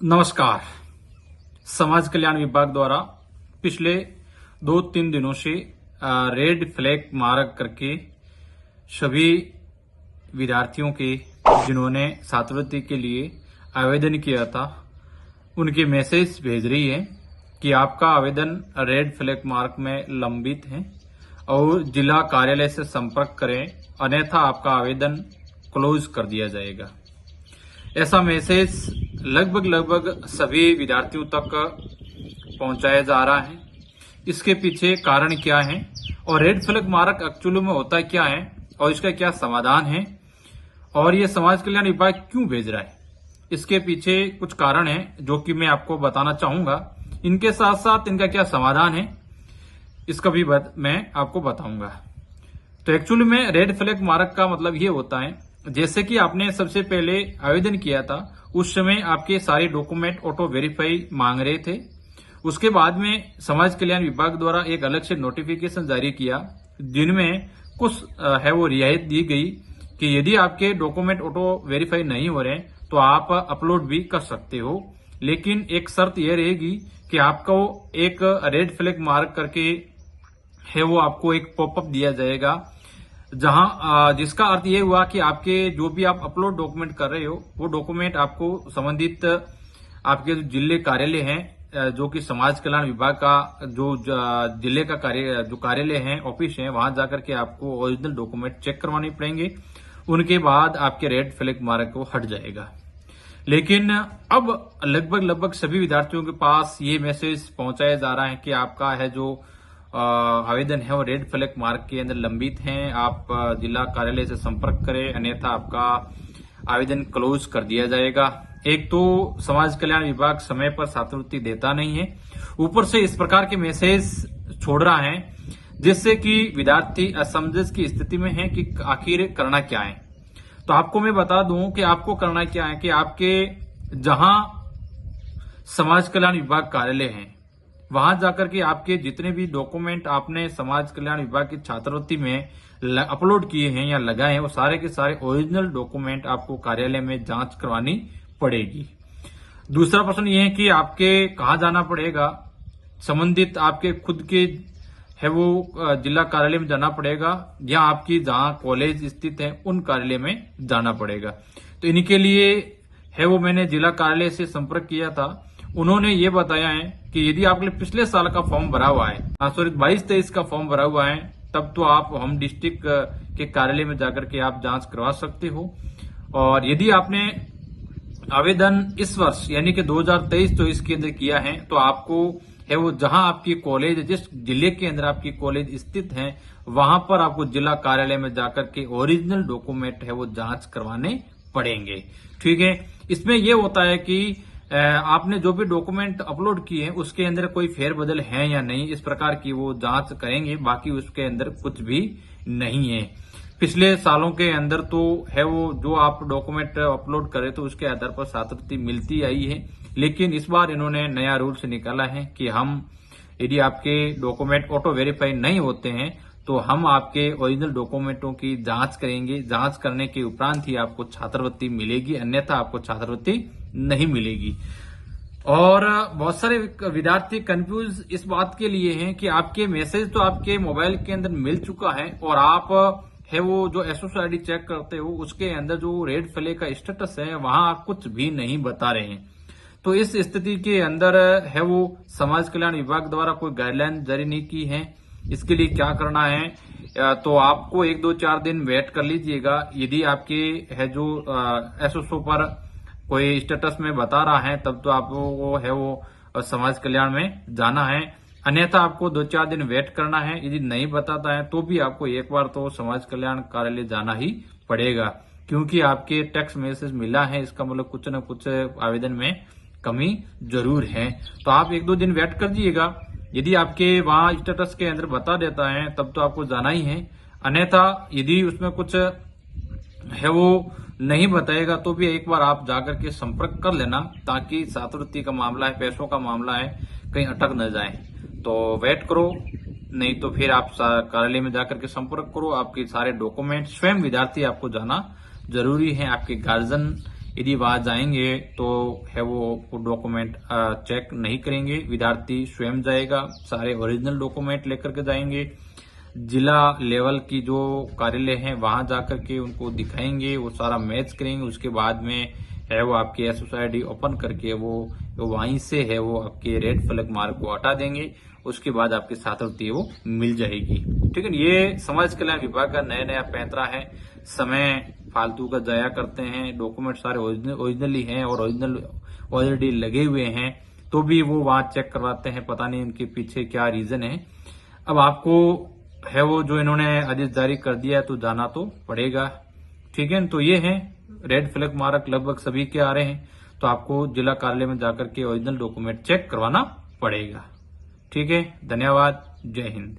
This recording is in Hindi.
नमस्कार। समाज कल्याण विभाग द्वारा पिछले 2-3 दिनों से रेड फ्लैग मार्क करके सभी विद्यार्थियों के जिन्होंने छात्रवृत्ति के लिए आवेदन किया था उनके मैसेज भेज रही है कि आपका आवेदन रेड फ्लैग मार्क में लंबित है और जिला कार्यालय से संपर्क करें, अन्यथा आपका आवेदन क्लोज कर दिया जाएगा। ऐसा मैसेज लगभग सभी विद्यार्थियों तक पहुंचाया जा रहा है। इसके पीछे कारण क्या है और रेड फ्लैग मार्क एक्चुअली में होता क्या है और इसका क्या समाधान है और ये समाज कल्याण विभाग क्यों भेज रहा है, इसके पीछे कुछ कारण है जो कि मैं आपको बताना चाहूंगा। इनके साथ साथ इनका क्या समाधान है इसका भी मैं आपको बताऊंगा। तो एक्चुअली में रेड फ्लैग मार्क का मतलब ये होता है, जैसे कि आपने सबसे पहले आवेदन किया था उस समय आपके सारे डॉक्यूमेंट ऑटो वेरीफाई मांग रहे थे। उसके बाद में समाज कल्याण विभाग द्वारा एक अलग से नोटिफिकेशन जारी किया जिनमें कुछ है वो रियायत दी गई कि यदि आपके डॉक्यूमेंट ऑटो वेरीफाई नहीं हो रहे तो आप अपलोड भी कर सकते हो, लेकिन एक शर्त यह रहेगी कि आपको एक रेड फ्लैग मार्क करके है वो आपको एक पॉपअप दिया जाएगा, जहां जिसका अर्थ ये हुआ कि आपके जो भी आप अपलोड डॉक्यूमेंट कर रहे हो वो डॉक्यूमेंट आपको संबंधित आपके जो जिले कार्यालय हैं, जो कि समाज कल्याण विभाग का जो जिले का कार्यालय है, ऑफिस है, वहां जाकर के आपको ओरिजिनल डॉक्यूमेंट चेक करवाने पड़ेंगे। उनके बाद आपके रेड फ्लैग मार्क को हट जाएगा। लेकिन अब लगभग सभी विद्यार्थियों के पास ये मैसेज पहुंचाया जा रहा है कि आपका है जो आवेदन है वो रेड फ्लैग मार्क के अंदर लंबित है, आप जिला कार्यालय से संपर्क करें, अन्यथा आपका आवेदन क्लोज कर दिया जाएगा। एक तो समाज कल्याण विभाग समय पर छात्रवृत्ति देता नहीं है, ऊपर से इस प्रकार के मैसेज छोड़ रहा है जिससे कि विद्यार्थी असमंजस की स्थिति में है कि आखिर करना क्या है। तो आपको मैं बता दूं कि आपको करना क्या है कि आपके जहां समाज कल्याण विभाग कार्यालय है वहां जाकर के आपके जितने भी डॉक्यूमेंट आपने समाज कल्याण विभाग की छात्रवृत्ति में अपलोड किए हैं या लगाए हैं वो सारे के सारे ओरिजिनल डॉक्यूमेंट आपको कार्यालय में जांच करवानी पड़ेगी। दूसरा प्रश्न ये है कि आपके कहाँ जाना पड़ेगा, संबंधित आपके खुद के है वो जिला कार्यालय में जाना पड़ेगा या आपकी जहां कॉलेज स्थित है उन कार्यालय में जाना पड़ेगा। तो इनके लिए है वो मैंने जिला कार्यालय से संपर्क किया था, उन्होंने ये बताया है कि यदि आपने पिछले साल का फॉर्म भरा हुआ है, 22-23 का फॉर्म भरा हुआ है, तब तो आप होम डिस्ट्रिक्ट के कार्यालय में जाकर के आप जांच करवा सकते हो। और यदि आपने आवेदन इस वर्ष यानी कि 2023-24 के अंदर किया है तो आपको है वो जहां आपकी कॉलेज, जिस जिले के अंदर आपकी कॉलेज स्थित है वहां पर आपको जिला कार्यालय में जाकर के ओरिजिनल डॉक्यूमेंट है वो जांच करवाने पड़ेंगे। ठीक है, इसमें यह होता है कि आपने जो भी डॉक्यूमेंट अपलोड किए हैं उसके अंदर कोई फेरबदल है या नहीं, इस प्रकार की वो जांच करेंगे, बाकी उसके अंदर कुछ भी नहीं है। पिछले सालों के अंदर तो है वो जो आप डॉक्यूमेंट अपलोड करें तो उसके आधार पर छात्रवृत्ति मिलती आई है, लेकिन इस बार इन्होंने नया रूल्स निकाला है कि हम यदि आपके डॉक्यूमेंट ऑटो वेरीफाई नहीं होते हैं तो हम आपके ओरिजिनल डॉक्यूमेंटों की जांच करेंगे, जांच करने के उपरांत ही आपको छात्रवृत्ति मिलेगी, अन्यथा आपको छात्रवृत्ति नहीं मिलेगी। और बहुत सारे विद्यार्थी कंफ्यूज इस बात के लिए हैं कि आपके मैसेज तो आपके मोबाइल के अंदर मिल चुका है और आप है वो जो एसओसी आईडी चेक करते हो उसके अंदर जो रेड फ्लैग का स्टेटस है वहां कुछ भी नहीं बता रहे हैं। तो इस स्थिति के अंदर है वो समाज कल्याण विभाग द्वारा कोई गाइडलाइन जारी नहीं की है। इसके लिए क्या करना है, तो आपको 1-2-4 दिन वेट कर लीजिएगा। यदि आपके है जो एसओसी पर कोई स्टेटस में बता रहा है तब तो आपको है वो समाज कल्याण में जाना है, अन्यथा आपको 2-4 दिन वेट करना है। यदि नहीं बताता है तो भी आपको एक बार तो समाज कल्याण कार्यालय जाना ही पड़ेगा, क्योंकि आपके टेक्स्ट मैसेज मिला है, इसका मतलब कुछ न कुछ आवेदन में कमी जरूर है। तो आप 1-2 दिन वेट कर दीजिएगा। यदि आपके वहां स्टेटस के अंदर बता देता है तब तो आपको जाना ही है, अन्यथा यदि उसमें कुछ है वो नहीं बताएगा तो भी एक बार आप जाकर के संपर्क कर लेना, ताकि छात्रवृत्ति का मामला है, पैसों का मामला है, कहीं अटक न जाए। तो वेट करो, नहीं तो फिर आप कार्यालय में जाकर के संपर्क करो। आपके सारे डॉक्यूमेंट, स्वयं विद्यार्थी आपको जाना जरूरी है, आपके गार्जियन यदि वहां जाएंगे तो है वो डॉक्यूमेंट चेक नहीं करेंगे, विद्यार्थी स्वयं जाएगा, सारे ओरिजिनल डॉक्यूमेंट लेकर के जाएंगे। जिला लेवल की जो कार्यालय है वहां जाकर के उनको दिखाएंगे, वो सारा मैच करेंगे। उसके बाद में है वो आपकी एसओसाइडी ओपन करके वो वहीं से है वो आपके रेड फ्लैग मार्क को हटा देंगे। उसके बाद आपकी छात्रवृत्ति वो मिल जाएगी। ठीक है, ये समाज कल्याण विभाग का नया नया पैंतरा है। समय फालतू का जाया करते हैं, डॉक्यूमेंट सारे ओरिजिनली हैं और ओरिजिनल ऑलरेडी लगे हुए हैं, तो भी वो वहां चेक करवाते हैं। पता नहीं इनके पीछे क्या रीजन है। अब आपको है वो जो इन्होंने आदेश जारी कर दिया है तो जाना तो पड़ेगा। ठीक है, तो ये है रेड फ्लैग मार्क लगभग सभी के आ रहे हैं, तो आपको जिला कार्यालय में जाकर के ओरिजिनल डॉक्यूमेंट चेक करवाना पड़ेगा। ठीक है, धन्यवाद, जय हिंद।